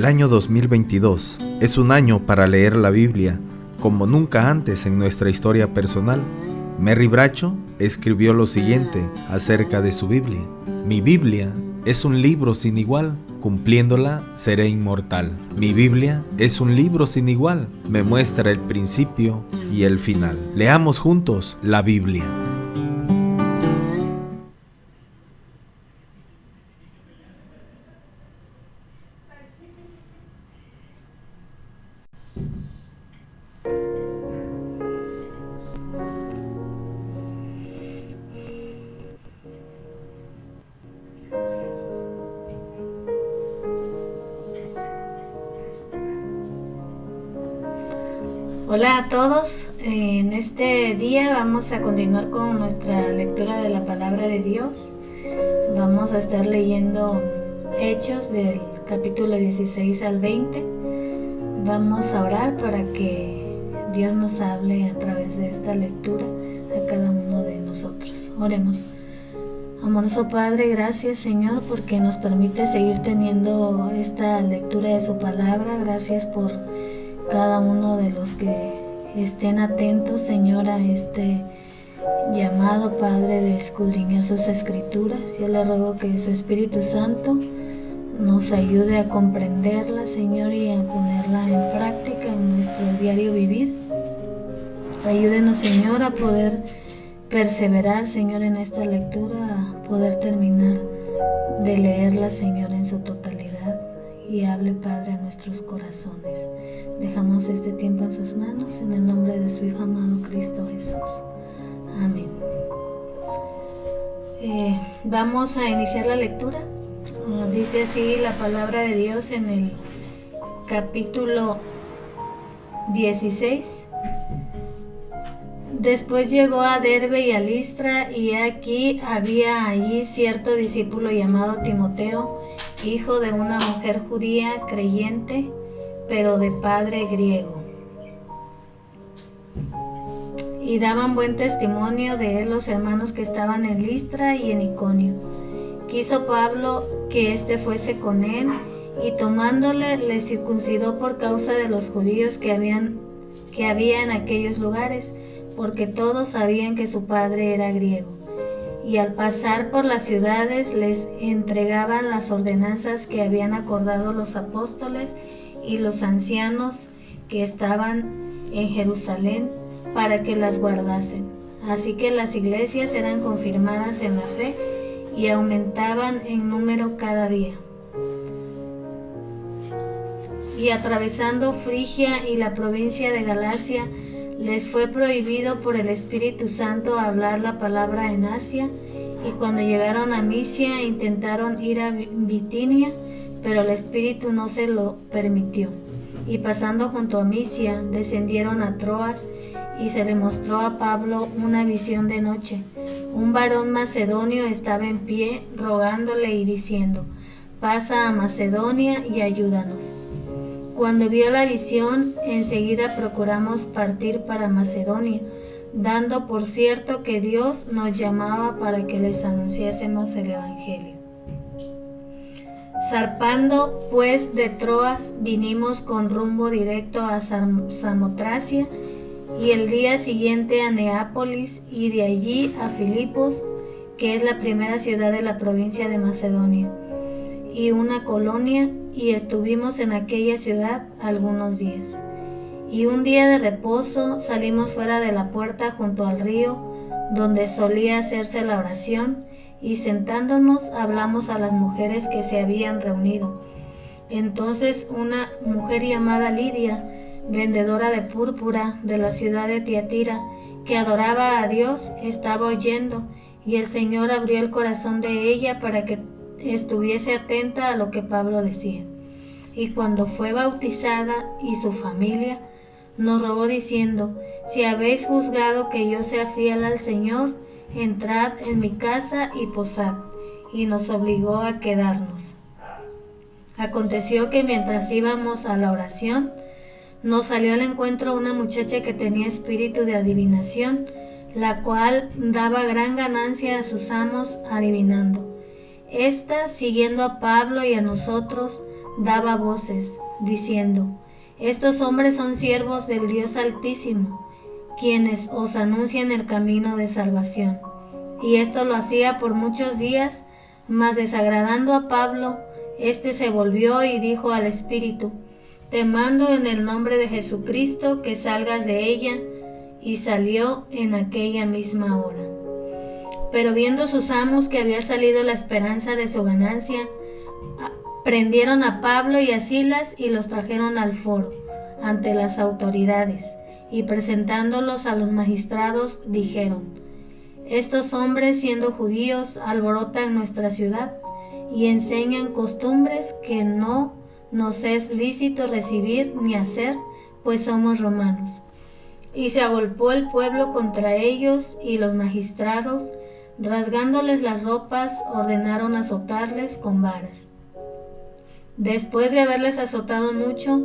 El año 2022 es un año para leer la Biblia como nunca antes en nuestra historia personal. Merry Bracho escribió lo siguiente acerca de su Biblia: mi Biblia es un libro sin igual, cumpliéndola seré inmortal. Mi Biblia es un libro sin igual, me muestra el principio y el final. Leamos juntos la Biblia. Hola a todos, en este día vamos a continuar con nuestra lectura de la palabra de Dios. Vamos a estar leyendo Hechos del capítulo 16 al 20. Vamos a orar para que Dios nos hable a través de esta lectura a cada uno de nosotros. Oremos. Amoroso Padre, gracias Señor porque nos permite seguir teniendo esta lectura de su palabra. Gracias por cada uno de los que estén atentos, Señor, a este llamado, Padre, de escudriñar sus escrituras. Yo le ruego que su Espíritu Santo nos ayude a comprenderla, Señor, y a ponerla en práctica en nuestro diario vivir. Ayúdenos, Señor, a poder perseverar, Señor, en esta lectura, a poder terminar de leerla, Señor, en su totalidad, y hable, Padre, a nuestros corazones. Dejamos este tiempo en sus manos, en el nombre de su Hijo amado Cristo Jesús. Amén. Vamos a iniciar la lectura. Dice así la palabra de Dios en el capítulo 16. Después llegó a Derbe y a Listra, y aquí había allí cierto discípulo llamado Timoteo, hijo de una mujer judía creyente, pero de padre griego. Y daban buen testimonio de él los hermanos que estaban en Listra y en Iconio. Quiso Pablo que éste fuese con él, y tomándole le circuncidó por causa de los judíos que había en aquellos lugares, porque todos sabían que su padre era griego. Y al pasar por las ciudades les entregaban las ordenanzas que habían acordado los apóstoles y los ancianos que estaban en Jerusalén, para que las guardasen. Así que las iglesias eran confirmadas en la fe y aumentaban en número cada día. Y atravesando Frigia y la provincia de Galacia, les fue prohibido por el Espíritu Santo hablar la palabra en Asia, y cuando llegaron a Misia intentaron ir a Bitinia, pero el Espíritu no se lo permitió. Y pasando junto a Misia, descendieron a Troas, y se le mostró a Pablo una visión de noche. Un varón macedonio estaba en pie, rogándole y diciendo: pasa a Macedonia y ayúdanos. Cuando vio la visión, enseguida procuramos partir para Macedonia, dando por cierto que Dios nos llamaba para que les anunciásemos el Evangelio. Zarpando pues de Troas, vinimos con rumbo directo a Samotracia, y el día siguiente a Neápolis, y de allí a Filipos, que es la primera ciudad de la provincia de Macedonia, y una colonia, y estuvimos en aquella ciudad algunos días. Y un día de reposo salimos fuera de la puerta junto al río, donde solía hacerse la oración, y sentándonos hablamos a las mujeres que se habían reunido. Entonces una mujer llamada Lidia, vendedora de púrpura de la ciudad de Tiatira, que adoraba a Dios, estaba oyendo, y el Señor abrió el corazón de ella para que estuviese atenta a lo que Pablo decía. Y cuando fue bautizada y su familia, nos rogó diciendo: si habéis juzgado que yo sea fiel al Señor, entrad en mi casa y posad. Y nos obligó a quedarnos. Aconteció que mientras íbamos a la oración, nos salió al encuentro una muchacha que tenía espíritu de adivinación, la cual daba gran ganancia a sus amos adivinando. Esta, siguiendo a Pablo y a nosotros, daba voces, diciendo: estos hombres son siervos del Dios Altísimo, quienes os anuncian el camino de salvación. Y esto lo hacía por muchos días, mas desagradando a Pablo, éste se volvió y dijo al espíritu: te mando en el nombre de Jesucristo que salgas de ella, y salió en aquella misma hora. Pero viendo sus amos que había salido la esperanza de su ganancia, prendieron a Pablo y a Silas y los trajeron al foro, ante las autoridades, y presentándolos a los magistrados, dijeron: estos hombres, siendo judíos, alborotan nuestra ciudad y enseñan costumbres que no nos es lícito recibir ni hacer, pues somos romanos. Y se agolpó el pueblo contra ellos, y los magistrados, rasgándoles las ropas, ordenaron azotarles con varas. Después de haberles azotado mucho,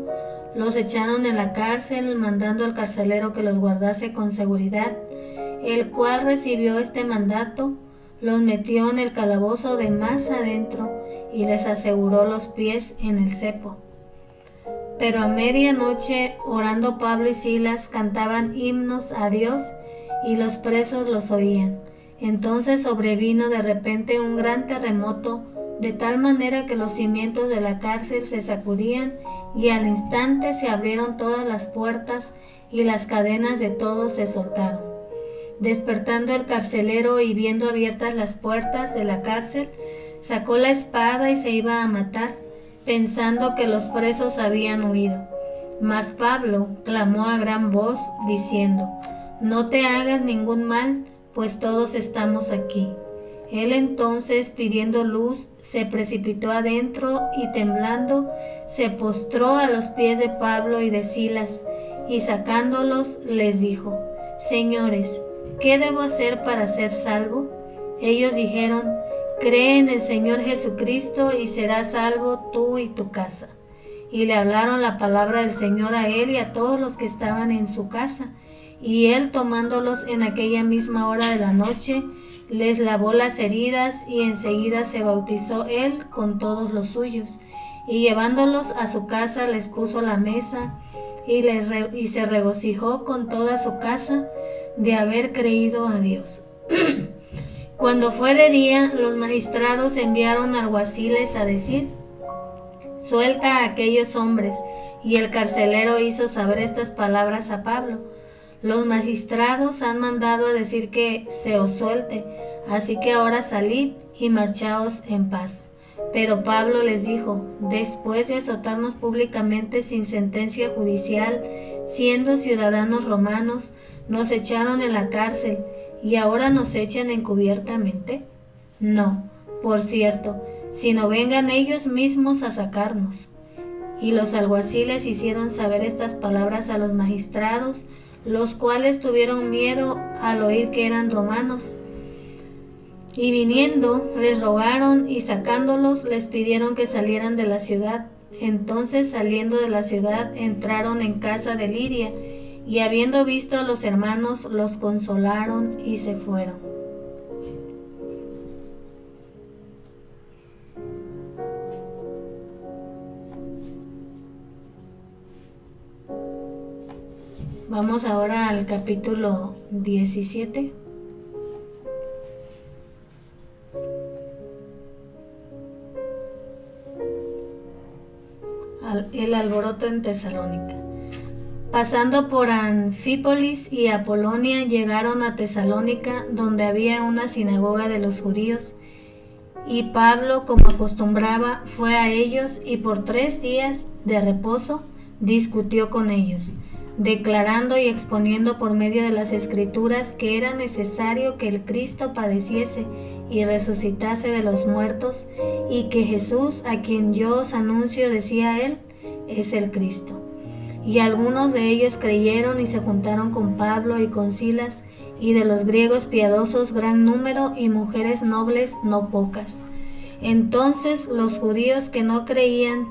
los echaron en la cárcel, mandando al carcelero que los guardase con seguridad, el cual recibió este mandato, los metió en el calabozo de más adentro y les aseguró los pies en el cepo. Pero a medianoche, orando Pablo y Silas, cantaban himnos a Dios, y los presos los oían. Entonces sobrevino de repente un gran terremoto, de tal manera que los cimientos de la cárcel se sacudían, y al instante se abrieron todas las puertas, y las cadenas de todos se soltaron. Despertando el carcelero y viendo abiertas las puertas de la cárcel, sacó la espada y se iba a matar, pensando que los presos habían huido. Mas Pablo clamó a gran voz, diciendo: no te hagas ningún mal, pues todos estamos aquí. Él entonces, pidiendo luz, se precipitó adentro y temblando, se postró a los pies de Pablo y de Silas, y sacándolos les dijo: señores, ¿qué debo hacer para ser salvo? Ellos dijeron: cree en el Señor Jesucristo y serás salvo tú y tu casa. Y le hablaron la palabra del Señor a él y a todos los que estaban en su casa. Y él, tomándolos en aquella misma hora de la noche, les lavó las heridas, y enseguida se bautizó él con todos los suyos. Y llevándolos a su casa les puso la mesa, y se regocijó con toda su casa de haber creído a Dios. Cuando fue de día, los magistrados enviaron alguaciles a decir: suelta a aquellos hombres. Y el carcelero hizo saber estas palabras a Pablo: los magistrados han mandado a decir que se os suelte, así que ahora salid y marchaos en paz. Pero Pablo les dijo: después de azotarnos públicamente sin sentencia judicial, siendo ciudadanos romanos, nos echaron en la cárcel, ¿y ahora nos echan encubiertamente? No, por cierto, sino vengan ellos mismos a sacarnos. Y los alguaciles hicieron saber estas palabras a los magistrados, los cuales tuvieron miedo al oír que eran romanos. Y viniendo, les rogaron, y sacándolos, les pidieron que salieran de la ciudad. Entonces, saliendo de la ciudad, entraron en casa de Lidia, y habiendo visto a los hermanos, los consolaron y se fueron. Vamos ahora al capítulo 17. El alboroto en Tesalónica. Pasando por Anfípolis y Apolonia, llegaron a Tesalónica, donde había una sinagoga de los judíos, y Pablo, como acostumbraba, fue a ellos, y por 3 días de reposo discutió con ellos, declarando y exponiendo por medio de las Escrituras que era necesario que el Cristo padeciese y resucitase de los muertos, y que Jesús, a quien yo os anuncio, decía él, es el Cristo. Y algunos de ellos creyeron y se juntaron con Pablo y con Silas, y de los griegos piadosos gran número, y mujeres nobles no pocas. Entonces los judíos que no creían,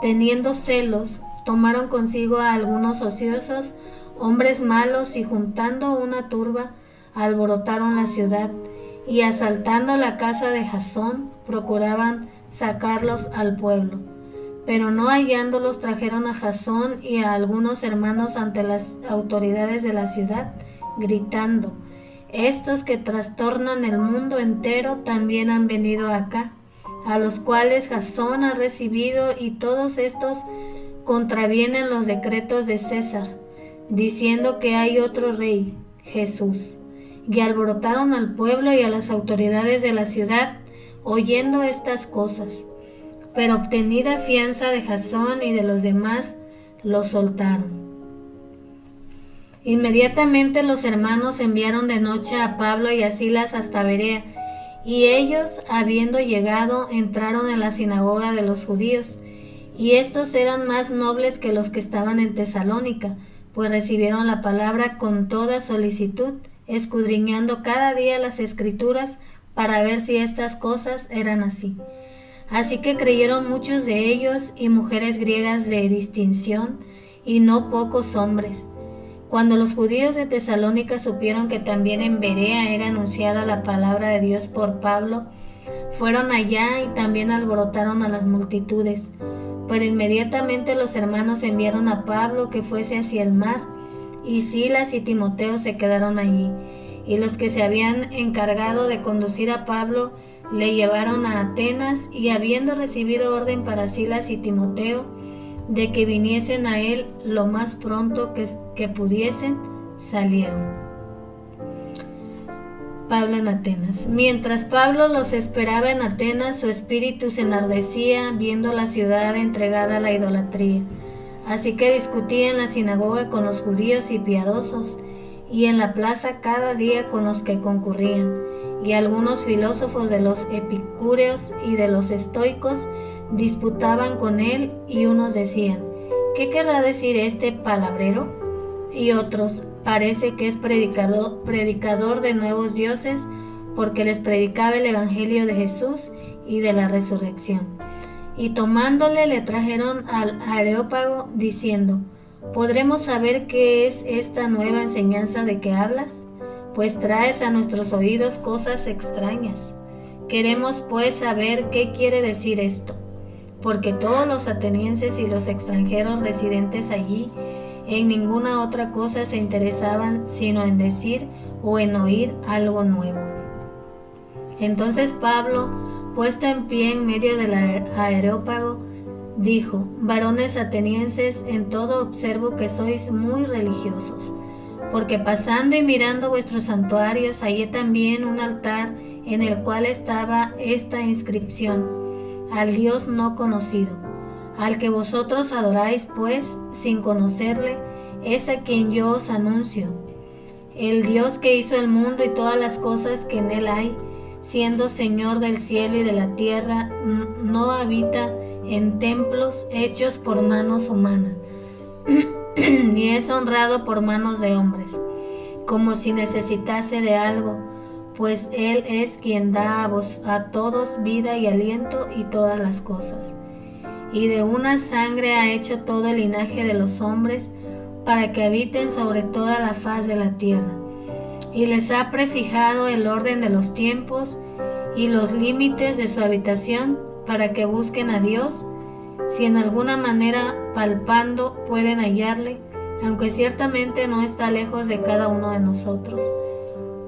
teniendo celos, tomaron consigo a algunos ociosos, hombres malos, y juntando una turba, alborotaron la ciudad, y asaltando la casa de Jasón, procuraban sacarlos al pueblo. Pero no hallándolos, trajeron a Jasón y a algunos hermanos ante las autoridades de la ciudad, gritando: estos que trastornan el mundo entero también han venido acá, a los cuales Jasón ha recibido, y todos estos contravienen los decretos de César, diciendo que hay otro rey, Jesús. Y alborotaron al pueblo y a las autoridades de la ciudad, oyendo estas cosas. Pero obtenida fianza de Jasón y de los demás, los soltaron. Inmediatamente los hermanos enviaron de noche a Pablo y a Silas hasta Berea, y ellos, habiendo llegado, entraron en la sinagoga de los judíos, y estos eran más nobles que los que estaban en Tesalónica, pues recibieron la palabra con toda solicitud, escudriñando cada día las Escrituras para ver si estas cosas eran así. Así que creyeron muchos de ellos y mujeres griegas de distinción, y no pocos hombres. Cuando los judíos de Tesalónica supieron que también en Berea era anunciada la palabra de Dios por Pablo, fueron allá y también alborotaron a las multitudes. Pero inmediatamente los hermanos enviaron a Pablo que fuese hacia el mar, y Silas y Timoteo se quedaron allí. Y los que se habían encargado de conducir a Pablo le llevaron a Atenas, y habiendo recibido orden para Silas y Timoteo de que viniesen a él lo más pronto que pudiesen, salieron. Pablo en Atenas. Mientras Pablo los esperaba en Atenas, su espíritu se enardecía viendo la ciudad entregada a la idolatría. Así que discutía en la sinagoga con los judíos y piadosos, y en la plaza cada día con los que concurrían. Y algunos filósofos de los epicúreos y de los estoicos disputaban con él, y unos decían: ¿qué querrá decir este palabrero? Y otros: parece que es predicador de nuevos dioses, porque les predicaba el evangelio de Jesús y de la resurrección. Y tomándole le trajeron al Areópago, diciendo: ¿podremos saber qué es esta nueva enseñanza de que hablas? Pues traes a nuestros oídos cosas extrañas. Queremos pues saber qué quiere decir esto, porque todos los atenienses y los extranjeros residentes allí en ninguna otra cosa se interesaban sino en decir o en oír algo nuevo. Entonces Pablo, puesto en pie en medio del Areópago, dijo: varones atenienses, en todo observo que sois muy religiosos, porque pasando y mirando vuestros santuarios hallé también un altar en el cual estaba esta inscripción: al Dios no conocido. Al que vosotros adoráis, pues, sin conocerle, es a quien yo os anuncio. El Dios que hizo el mundo y todas las cosas que en él hay, siendo Señor del cielo y de la tierra, no habita en templos hechos por manos humanas, ni es honrado por manos de hombres, como si necesitase de algo, pues Él es quien da a todos vida y aliento y todas las cosas. Y de una sangre ha hecho todo el linaje de los hombres, para que habiten sobre toda la faz de la tierra. Y les ha prefijado el orden de los tiempos y los límites de su habitación, para que busquen a Dios, si en alguna manera palpando pueden hallarle, aunque ciertamente no está lejos de cada uno de nosotros,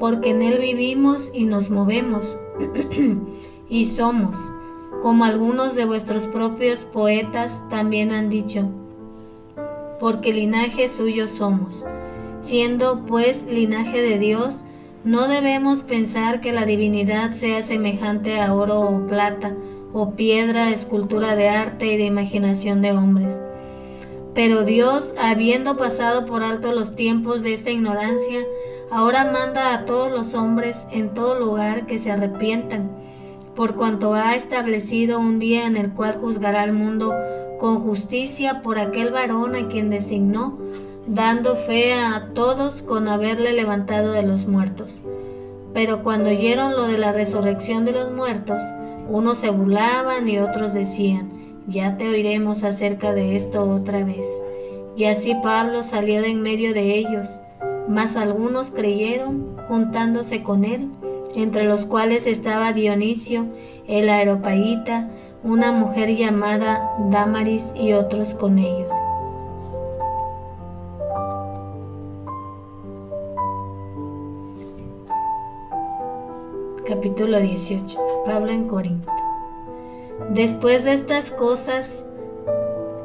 porque en él vivimos y nos movemos y somos, como algunos de vuestros propios poetas también han dicho, porque linaje suyo somos. Siendo pues linaje de Dios, no debemos pensar que la divinidad sea semejante a oro o plata, o piedra, escultura de arte y de imaginación de hombres. Pero Dios, habiendo pasado por alto los tiempos de esta ignorancia, ahora manda a todos los hombres en todo lugar que se arrepientan, por cuanto ha establecido un día en el cual juzgará al mundo con justicia por aquel varón a quien designó, dando fe a todos con haberle levantado de los muertos. Pero cuando oyeron lo de la resurrección de los muertos, unos se burlaban y otros decían: ya te oiremos acerca de esto otra vez. Y así Pablo salió de en medio de ellos, mas algunos creyeron, juntándose con él, entre los cuales estaba Dionisio el Areopagita, una mujer llamada Dámaris y otros con ellos. Capítulo 18. Pablo en Corinto. Después de estas cosas,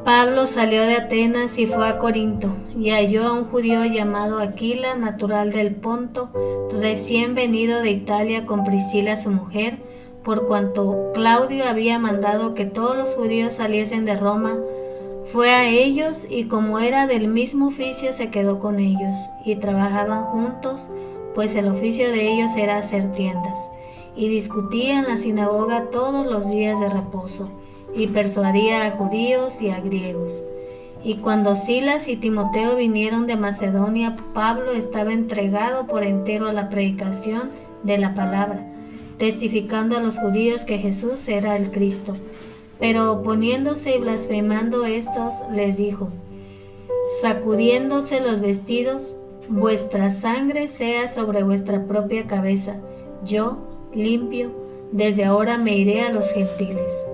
Pablo salió de Atenas y fue a Corinto, y halló a un judío llamado Aquila, natural del Ponto, recién venido de Italia con Priscila su mujer, por cuanto Claudio había mandado que todos los judíos saliesen de Roma. Fue a ellos, y como era del mismo oficio, se quedó con ellos, y trabajaban juntos, pues el oficio de ellos era hacer tiendas, y discutía en la sinagoga todos los días de reposo, y persuadía a judíos y a griegos. Y cuando Silas y Timoteo vinieron de Macedonia, Pablo estaba entregado por entero a la predicación de la palabra, testificando a los judíos que Jesús era el Cristo. Pero oponiéndose y blasfemando estos, les dijo: sacudiéndose los vestidos, vuestra sangre sea sobre vuestra propia cabeza. Yo, limpio, desde ahora me iré a los gentiles.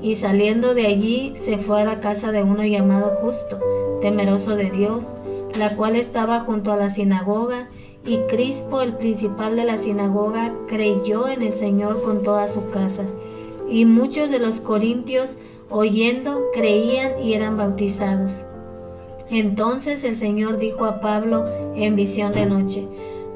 Y saliendo de allí, se fue a la casa de uno llamado Justo, temeroso de Dios, la cual estaba junto a la sinagoga, y Crispo, el principal de la sinagoga, creyó en el Señor con toda su casa. Y muchos de los corintios, oyendo, creían y eran bautizados. Entonces el Señor dijo a Pablo en visión de noche: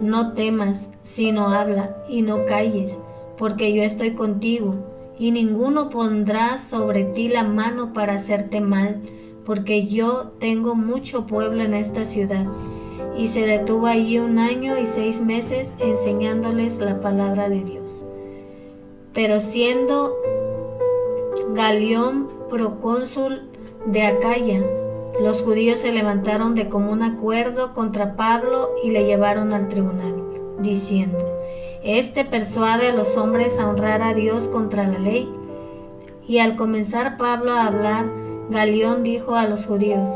no temas, sino habla, y no calles, porque yo estoy contigo, y ninguno pondrá sobre ti la mano para hacerte mal, porque yo tengo mucho pueblo en esta ciudad. Y se detuvo allí 1 año y 6 meses enseñándoles la palabra de Dios. Pero siendo Galión procónsul de Acaya, los judíos se levantaron de común acuerdo contra Pablo y le llevaron al tribunal, diciendo: este persuade a los hombres a honrar a Dios contra la ley. Y al comenzar Pablo a hablar, Galión dijo a los judíos: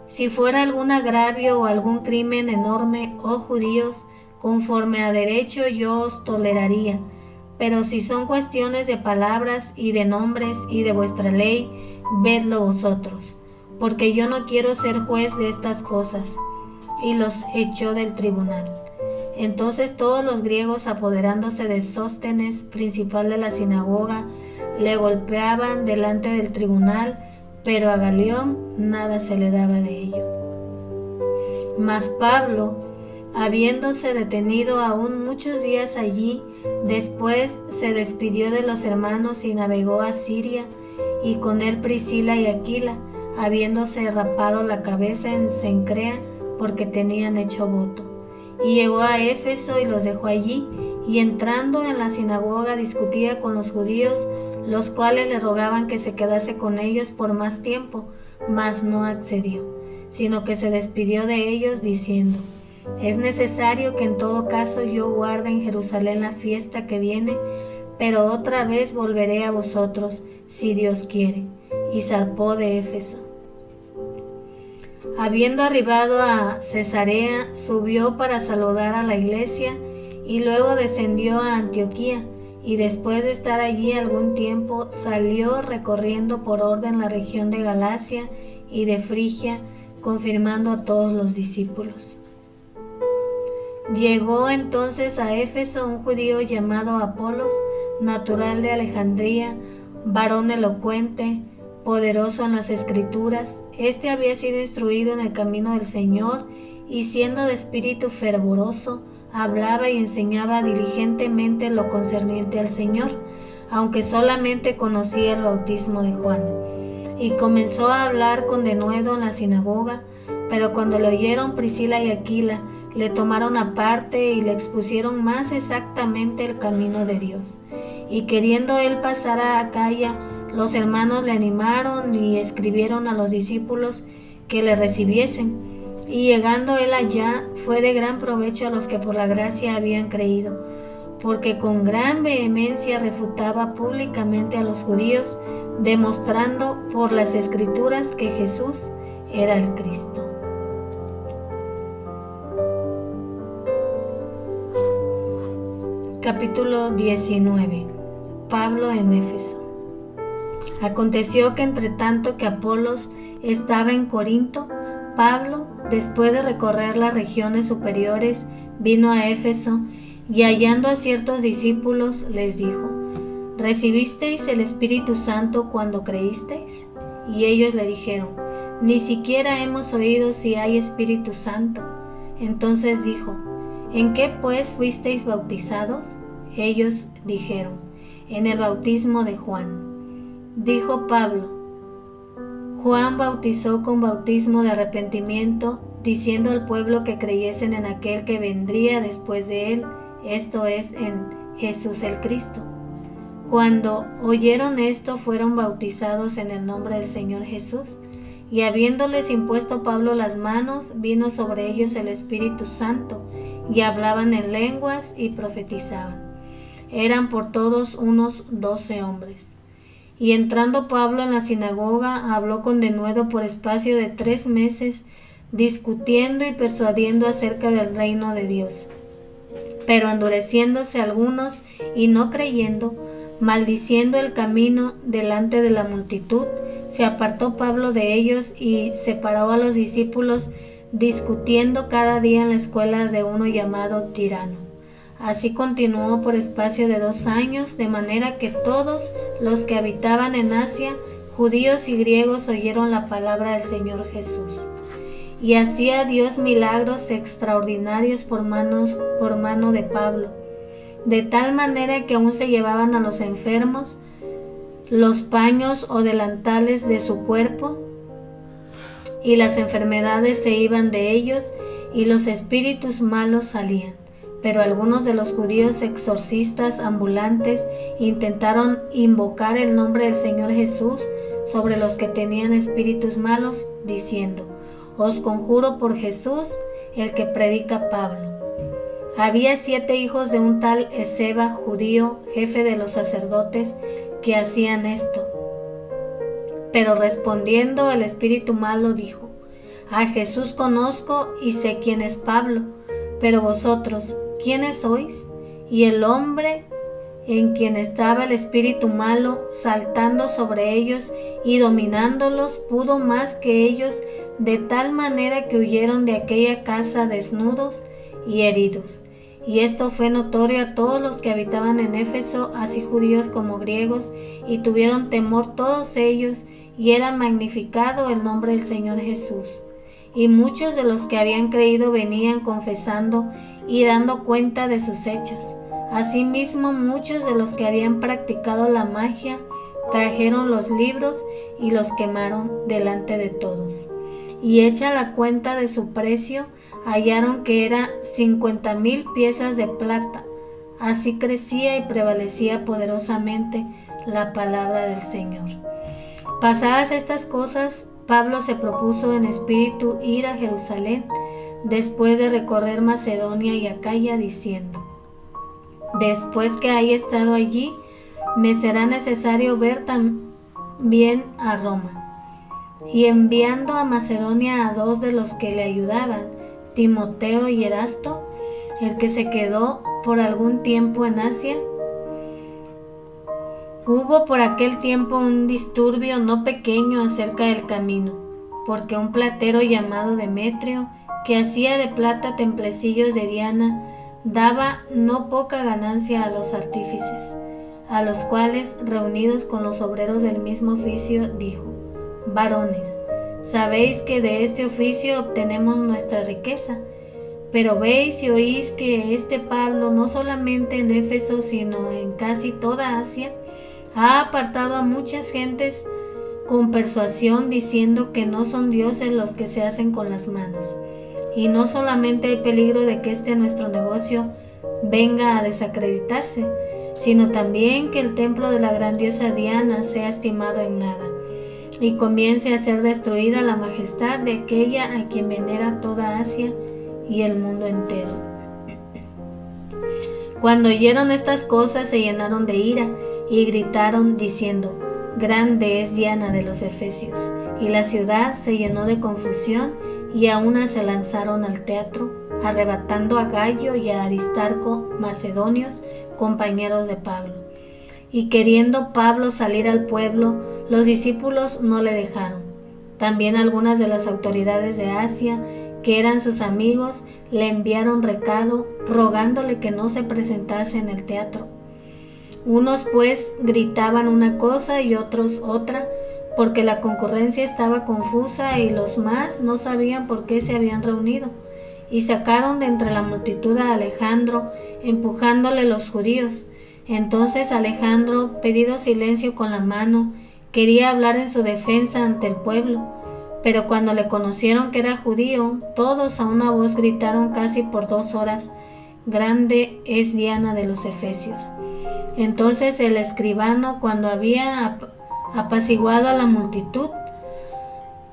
si fuera algún agravio o algún crimen enorme, oh judíos, conforme a derecho yo os toleraría, pero si son cuestiones de palabras y de nombres y de vuestra ley, vedlo vosotros, porque yo no quiero ser juez de estas cosas. Y los echó del tribunal. Entonces todos los griegos, apoderándose de Sóstenes, principal de la sinagoga, le golpeaban delante del tribunal, pero a Galión nada se le daba de ello. Mas Pablo, habiéndose detenido aún muchos días allí, después se despidió de los hermanos y navegó a Siria, y con él Priscila y Aquila, habiéndose rapado la cabeza en Cencrea, porque tenían hecho voto. Y llegó a Éfeso y los dejó allí, y entrando en la sinagoga discutía con los judíos, los cuales le rogaban que se quedase con ellos por más tiempo, mas no accedió, sino que se despidió de ellos diciendo: es necesario que en todo caso yo guarde en Jerusalén la fiesta que viene, pero otra vez volveré a vosotros, si Dios quiere. Y zarpó de Éfeso. Habiendo arribado a Cesarea, subió para saludar a la iglesia, y luego descendió a Antioquía, y después de estar allí algún tiempo, salió recorriendo por orden la región de Galacia y de Frigia, confirmando a todos los discípulos. Llegó entonces a Éfeso un judío llamado Apolos, natural de Alejandría, varón elocuente, poderoso en las Escrituras. Este había sido instruido en el camino del Señor, y siendo de espíritu fervoroso, hablaba y enseñaba diligentemente lo concerniente al Señor, aunque solamente conocía el bautismo de Juan. Y comenzó a hablar con denuedo en la sinagoga, pero cuando le oyeron Priscila y Aquila, le tomaron aparte y le expusieron más exactamente el camino de Dios. Y queriendo él pasar a Acaya, los hermanos le animaron y escribieron a los discípulos que le recibiesen. Y llegando él allá, fue de gran provecho a los que por la gracia habían creído, porque con gran vehemencia refutaba públicamente a los judíos, demostrando por las Escrituras que Jesús era el Cristo. Capítulo 19. Pablo en Éfeso. Aconteció que entre tanto que Apolos estaba en Corinto, Pablo, después de recorrer las regiones superiores, vino a Éfeso y hallando a ciertos discípulos les dijo: ¿Recibisteis el Espíritu Santo cuando creísteis? Y ellos le dijeron: Ni siquiera hemos oído si hay Espíritu Santo. Entonces dijo: ¿En qué pues fuisteis bautizados? Ellos dijeron: En el bautismo de Juan. Dijo Pablo: Juan bautizó con bautismo de arrepentimiento, diciendo al pueblo que creyesen en aquel que vendría después de él, esto es, en Jesús el Cristo. Cuando oyeron esto, fueron bautizados en el nombre del Señor Jesús, y habiéndoles impuesto Pablo las manos, vino sobre ellos el Espíritu Santo, y hablaban en lenguas y profetizaban. Eran por todos unos 12 hombres. Y entrando Pablo en la sinagoga, habló con denuedo por espacio de 3 meses, discutiendo y persuadiendo acerca del reino de Dios. Pero endureciéndose algunos y no creyendo, maldiciendo el camino delante de la multitud, se apartó Pablo de ellos y separó a los discípulos, discutiendo cada día en la escuela de uno llamado Tirano. Así continuó por espacio de 2 años, de manera que todos los que habitaban en Asia, judíos y griegos, oyeron la palabra del Señor Jesús. Y hacía Dios milagros extraordinarios por mano de Pablo, de tal manera que aún se llevaban a los enfermos los paños o delantales de su cuerpo, y las enfermedades se iban de ellos, y los espíritus malos salían. Pero algunos de los judíos exorcistas ambulantes intentaron invocar el nombre del Señor Jesús sobre los que tenían espíritus malos, diciendo: Os conjuro por Jesús, el que predica Pablo. Había 7 hijos de un tal Esceva, judío, jefe de los sacerdotes, que hacían esto. Pero respondiendo el espíritu malo dijo: A Jesús conozco y sé quién es Pablo, pero vosotros, ¿quiénes sois? Y el hombre en quien estaba el espíritu malo, saltando sobre ellos y dominándolos, pudo más que ellos, de tal manera que huyeron de aquella casa desnudos y heridos. Y esto fue notorio a todos los que habitaban en Éfeso, así judíos como griegos, y tuvieron temor todos ellos, y era magnificado el nombre del Señor Jesús. Y muchos de los que habían creído venían confesando y dando cuenta de sus hechos. Asimismo, muchos de los que habían practicado la magia trajeron los libros y los quemaron delante de todos. Y hecha la cuenta de su precio, hallaron que era 50,000 piezas de plata. Así crecía y prevalecía poderosamente la palabra del Señor. Pasadas estas cosas, Pablo se propuso en espíritu ir a Jerusalén, después de recorrer Macedonia y Acaya, diciendo: Después que haya estado allí, me será necesario ver también a Roma. Y enviando a Macedonia a 2 de los que le ayudaban, Timoteo y Erasto, el que se quedó por algún tiempo en Asia. Hubo por aquel tiempo un disturbio no pequeño acerca del camino, porque un platero llamado Demetrio, que hacía de plata templecillos de Diana, daba no poca ganancia a los artífices, a los cuales, reunidos con los obreros del mismo oficio, dijo: Varones, sabéis que de este oficio obtenemos nuestra riqueza, pero veis y oís que este Pablo, no solamente en Éfeso, sino en casi toda Asia, ha apartado a muchas gentes con persuasión, diciendo que no son dioses los que se hacen con las manos. Y no solamente hay peligro de que nuestro negocio venga a desacreditarse, sino también que el templo de la gran diosa Diana sea estimado en nada, y comience a ser destruida la majestad de aquella a quien venera toda Asia y el mundo entero. Cuando oyeron estas cosas, se llenaron de ira y gritaron diciendo: Grande es Diana de los Efesios. Y la ciudad se llenó de confusión, y a una se lanzaron al teatro, arrebatando a Gayo y a Aristarco, macedonios, compañeros de Pablo. y queriendo Pablo salir al pueblo, los discípulos no le dejaron. También algunas de las autoridades de Asia, que eran sus amigos, le enviaron recado rogándole que no se presentase en el teatro. Unos pues gritaban una cosa y otros otra, porque la concurrencia estaba confusa y los más no sabían por qué se habían reunido. Y sacaron de entre la multitud a Alejandro, empujándole los judíos. Entonces Alejandro, pedido silencio con la mano, quería hablar en su defensa ante el pueblo. Pero cuando le conocieron que era judío, todos a una voz gritaron casi por 2 horas: «Grande es Diana de los Efesios». Entonces el escribano, cuando había apaciguado a la multitud,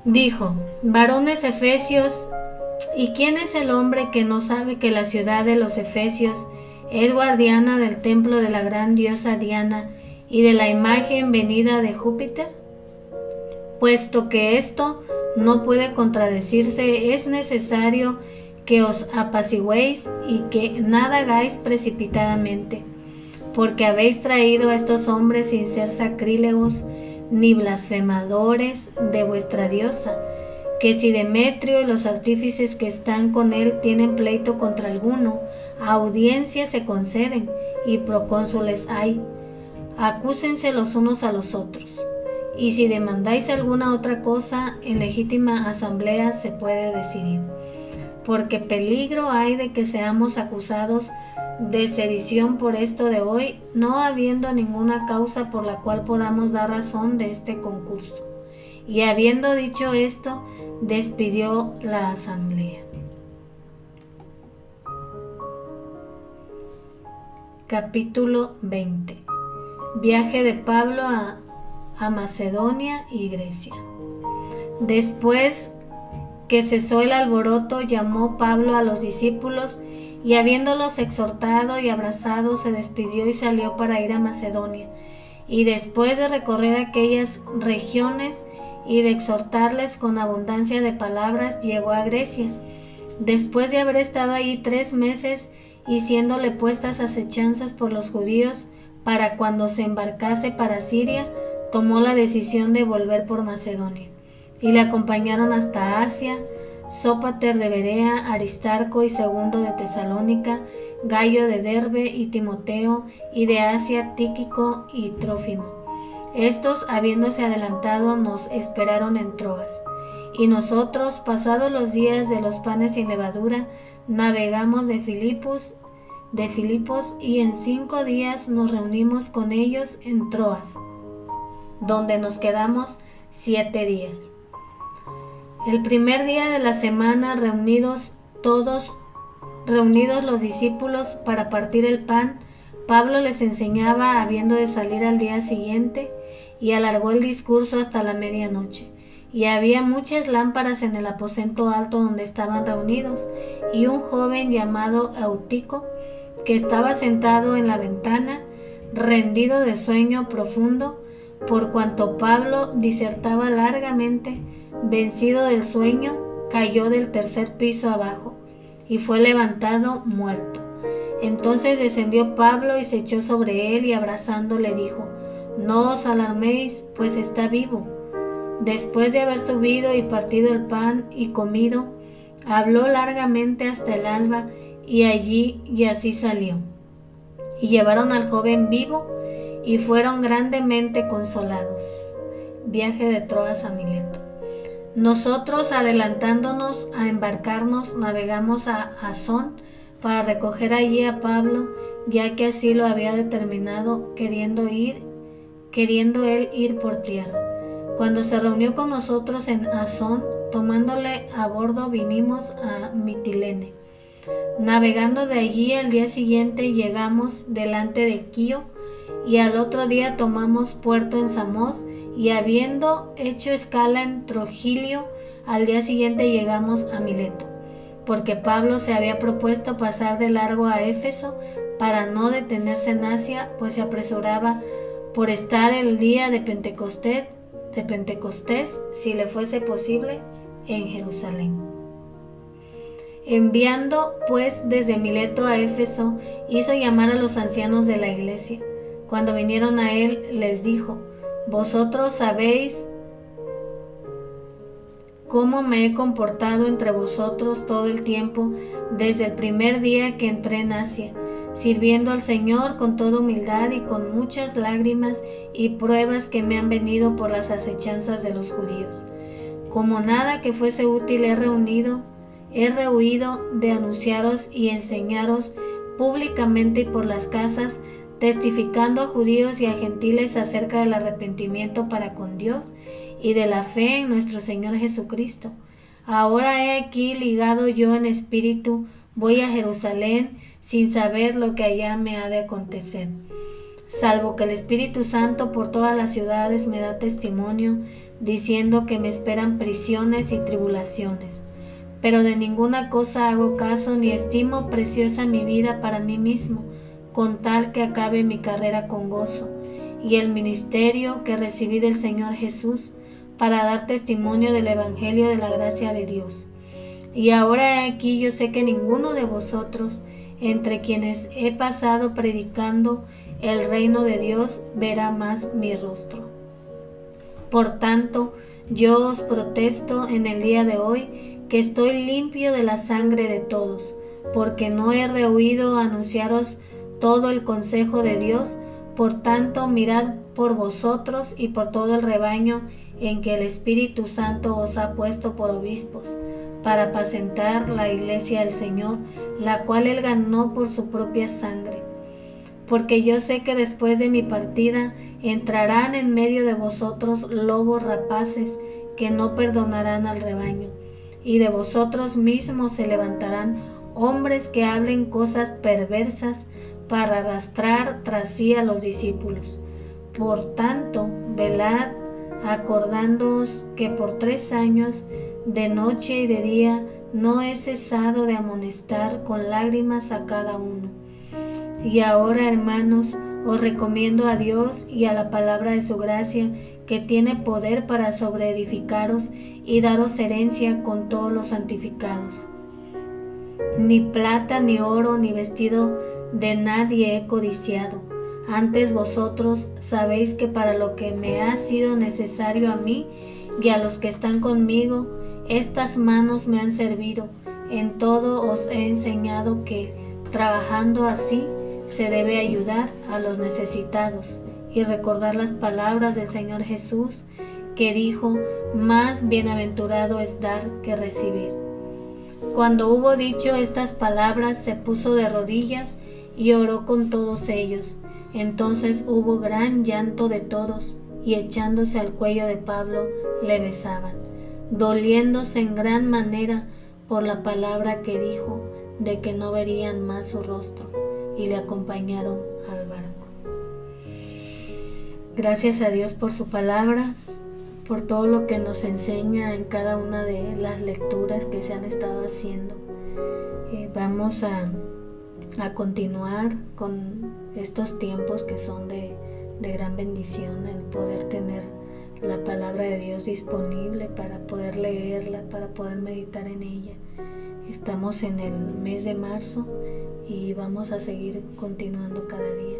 dijo: «Varones efesios, ¿y quién es el hombre que no sabe que la ciudad de los Efesios es guardiana del templo de la gran diosa Diana y de la imagen venida de Júpiter? Puesto que esto no puede contradecirse, es necesario que os apaciguéis y que nada hagáis precipitadamente, porque habéis traído a estos hombres sin ser sacrílegos ni blasfemadores de vuestra diosa, que si Demetrio y los artífices que están con él tienen pleito contra alguno, audiencias se conceden y procónsules hay. Acúsense los unos a los otros, y si demandáis alguna otra cosa, en legítima asamblea se puede decidir, porque peligro hay de que seamos acusados de sedición por esto de hoy, no habiendo ninguna causa por la cual podamos dar razón de este concurso». Y habiendo dicho esto, despidió la asamblea. Capítulo 20. Viaje de Pablo a Macedonia y Grecia. Después que cesó el alboroto, llamó Pablo a los discípulos y, habiéndolos exhortado y abrazado, se despidió y salió para ir a Macedonia. Y después de recorrer aquellas regiones y de exhortarles con abundancia de palabras, llegó a Grecia. Después de haber estado allí 3 meses y siéndole puestas acechanzas por los judíos para cuando se embarcase para Siria, tomó la decisión de volver por Macedonia. Y le acompañaron hasta Asia Sópater de Berea, Aristarco y Segundo de Tesalónica, Gayo de Derbe y Timoteo, y de Asia Tíquico y Trófimo. Estos, habiéndose adelantado, nos esperaron en Troas. Y nosotros, pasados los días de los panes sin levadura, navegamos de Filipos, y en 5 días nos reunimos con ellos en Troas, donde nos quedamos 7 días. El primer día de la semana, reunidos los discípulos para partir el pan, Pablo les enseñaba habiendo de salir al día siguiente, y alargó el discurso hasta la medianoche. Y había muchas lámparas en el aposento alto donde estaban reunidos, y un joven llamado Eutico, que estaba sentado en la ventana, rendido de sueño profundo, por cuanto Pablo disertaba largamente, vencido del sueño, cayó del 3er piso abajo, y fue levantado muerto. Entonces descendió Pablo y se echó sobre él, y abrazándole dijo: «No os alarméis, pues está vivo». Después de haber subido y partido el pan y comido, habló largamente hasta el alba, y así salió. Y llevaron al joven vivo, y fueron grandemente consolados. Viaje de Troas a Mileto. Nosotros, adelantándonos a embarcarnos, navegamos a Asón para recoger allí a Pablo, ya que así lo había determinado, queriendo él ir por tierra. Cuando se reunió con nosotros en Asón, tomándole a bordo, vinimos a Mitilene. Navegando de allí, al día siguiente llegamos delante de Quío, y al otro día tomamos puerto en Samos, y habiendo hecho escala en Trogilio, al día siguiente llegamos a Mileto, porque Pablo se había propuesto pasar de largo a Éfeso para no detenerse en Asia, pues se apresuraba por estar el día de Pentecostés, si le fuese posible, en Jerusalén. Enviando pues desde Mileto a Éfeso, hizo llamar a los ancianos de la iglesia. Cuando vinieron a él, les dijo: vosotros sabéis cómo me he comportado entre vosotros todo el tiempo, desde el primer día que entré en Asia, sirviendo al Señor con toda humildad y con muchas lágrimas y pruebas que me han venido por las acechanzas de los judíos. Como nada que fuese útil he rehuido de anunciaros y enseñaros públicamente y por las casas, testificando a judíos y a gentiles acerca del arrepentimiento para con Dios y de la fe en nuestro Señor Jesucristo. Ahora he aquí ligado yo en espíritu, voy a Jerusalén sin saber lo que allá me ha de acontecer, salvo que el Espíritu Santo por todas las ciudades me da testimonio, diciendo que me esperan prisiones y tribulaciones. Pero de ninguna cosa hago caso ni estimo preciosa mi vida para mí mismo, con tal que acabe mi carrera con gozo y el ministerio que recibí del Señor Jesús, para dar testimonio del Evangelio de la gracia de Dios. Y ahora aquí yo sé que ninguno de vosotros, entre quienes he pasado predicando el reino de Dios, verá más mi rostro. Por tanto, yo os protesto en el día de hoy que estoy limpio de la sangre de todos, porque no he rehuido anunciaros todo el consejo de Dios. Por tanto, mirad por vosotros y por todo el rebaño en que el Espíritu Santo os ha puesto por obispos, para apacentar la iglesia del Señor, la cual él ganó por su propia sangre. Porque yo sé que después de mi partida entrarán en medio de vosotros lobos rapaces que no perdonarán al rebaño, y de vosotros mismos se levantarán hombres que hablen cosas perversas para arrastrar tras sí a los discípulos. Por tanto, velad, acordándoos que por 3 años, de noche y de día, no he cesado de amonestar con lágrimas a cada uno. Y ahora, hermanos, os recomiendo a Dios y a la palabra de su gracia, que tiene poder para sobreedificaros y daros herencia con todos los santificados. Ni plata, ni oro, ni vestido de nadie he codiciado. Antes vosotros sabéis que para lo que me ha sido necesario a mí y a los que están conmigo, estas manos me han servido. En todo os he enseñado que, trabajando así, se debe ayudar a los necesitados y recordar las palabras del Señor Jesús, que dijo: más bienaventurado es dar que recibir. Cuando hubo dicho estas palabras, se puso de rodillas y oró con todos ellos. Entonces hubo gran llanto de todos, y echándose al cuello de Pablo le besaban, doliéndose en gran manera por la palabra que dijo, de que no verían más su rostro, y le acompañaron al barco. Gracias a Dios por su palabra, por todo lo que nos enseña en cada una de las lecturas que se han estado haciendo. Vamos a continuar con estos tiempos que son de gran bendición, el poder tener la palabra de Dios disponible para poder leerla, para poder meditar en ella. Estamos en el mes de marzo y vamos a seguir continuando cada día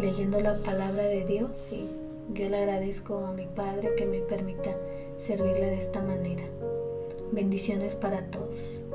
leyendo la palabra de Dios, y yo le agradezco a mi Padre que me permita servirle de esta manera. Bendiciones para todos.